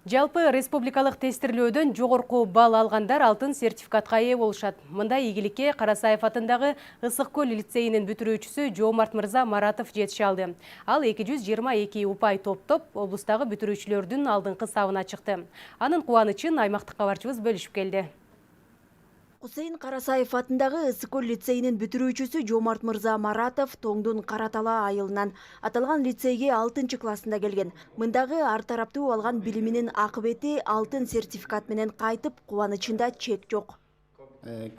Жалпы республикалык тестирлөөдөн жогорку балл алгандар алтын сертификатка ээ болушат. Мындай ийгиликке Карасаев атындагы Ысык көл лицейинин бүтүрүүчүсү Жоомарт мырза Маратов жетише алды. Ал 222 упай топтоп, облустагы бүтүрүүчүлөрдүн алдыңкы сабына чыкты. Анын кубанычын аймактык кабарчыбыз бөлүшүп келди. Хусейн Карасаев атындагы Ысык көл лицейинин бүтүрүүчүсү Жоомарт мырза Маратов Тоңдун Каратала айылынан аталган лицейге 6 классында келген. Мындагы ар тараптуу алган билиминин акыбети алтын сертификат менен кайтып, кубанычында чек жок.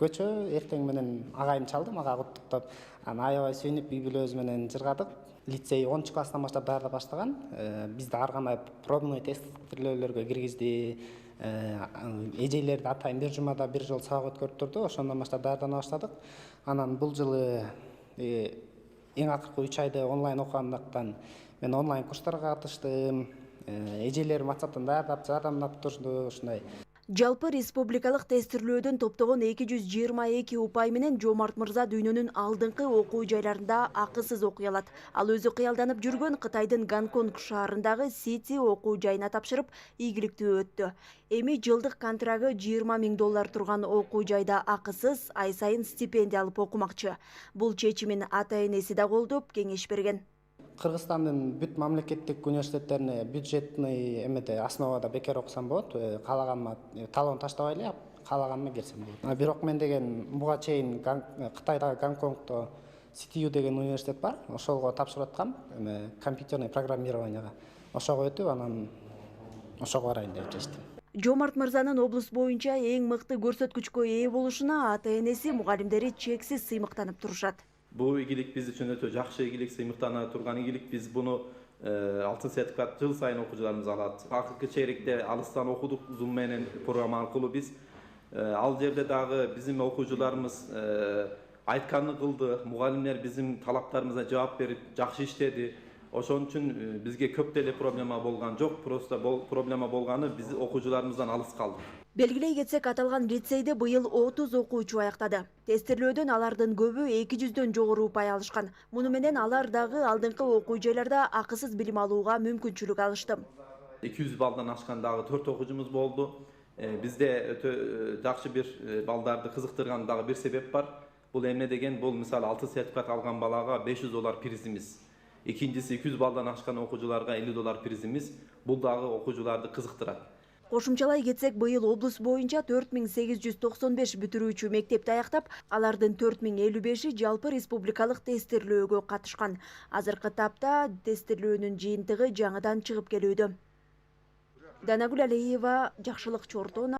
Көчө эртең менен агайым чалды, мага куттуктап, аябай сүйүнүп үй бүлөбүз менен жыргадык. Лицей 10 класстан баштап даярдап баштаган. Бизди ар кандай пробный тестирлөөлөргө киргизди. Эжейлерди атайын бир жумада бир жол сабак өткөрүп турду. Ошондон баштап даярдана баштадык. Анан бул жылы эң акыркы 3 айды онлайн окугандыктан мен онлайн курстарга катыштым. Эжелерим WhatsApp'тан даярдап, жардамдап турду, ушундай. Жалпы республикалык тестирлөөдөн топтогон 222 упай менен Жоомарт мырза дүйнөнүн алдыңкы окуу жайларында акысыз окуй алат. Ал өзү кыялданып жүргөн Кытайдын Гонконг шаарындагы Сити окуу жайына тапшырып, ийгиликтүү өттү. Эми жылдык контрагы $20,000 турган окуу жайда акысыз, ай сайын стипендия алып окумакчы. Бул чечимин ата-энеси да колдоп, кеңеш берген. Кыргызстандын бүт мамлекеттик университеттерине бюджетный эмеде основада бекер окусам болот. Каалаганыма талон таштабай эле, каалаганыма кирсем болот. Бирок мен деген буга чейин Кытайдагы Гонконгдо CTU деген университет бар. Ошого тапшырып аткам, компьютерный программированияга. Ошого өтүп, анан ошого барайын деп чечтим. Жоомарт мырзанын облус боюнча эң мыкты көрсөткүчкө ээ болушуна ата-энеси, мугалимдери чексиз сыймыктанып турушат. Бул ийгилик биз үчүн өтө жакшы ийгилик, сыймыктана турган ийгилик. Биз буну алтын сертификат жыл сайын окуучуларыбыз алат. Акыркы чейректе алыстан окудук Zoom менен программа аркылуу биз. Ал жерде дагы биздин окуучуларыбыз айтканын кылды. Мугалимдер биздин талаптарыбызга жооп берип, жакшы иштеди. Ошон үчүн бизге көп деле проблема болгон жок. Просто проблема болгону биз окуучуларыбыздан алыс калдык. Белгилей кетсек, аталган лицейде быйыл 30 окуучу аяктады. Тестирлөөдөн алардын көбү 200дөн жогору упай алышкан. Муну менен алар дагы алдыңкы окуу жайларда акысыз билим алууга мүмкүнчүлүк алышты. 200 балдан ашкан дагы 4 окуучумуз болду. Бизде өтө жакшы бир балдарды кызыктырган дагы бир себеп бар. Бул эмне деген, бул мисалы алтын сертификат алган балага $500 призimiz. Экинчиси 200 балдан ашкан окуучуларга $50 призimiz. Бул дагы окуучуларды кызыктырат. Кошумчалай кетсек, быйыл облус боюнча 4895 бүтүрүүчү мектепти аяктап, алардын 4055-и жалпы республикалык тестирлөөгө катышкан. Азыркы тапта тестирлөөнүн жыйынтыгы жаңыдан чыгып келүүдө. Данагүл Алиева, Жакшылык Чортон.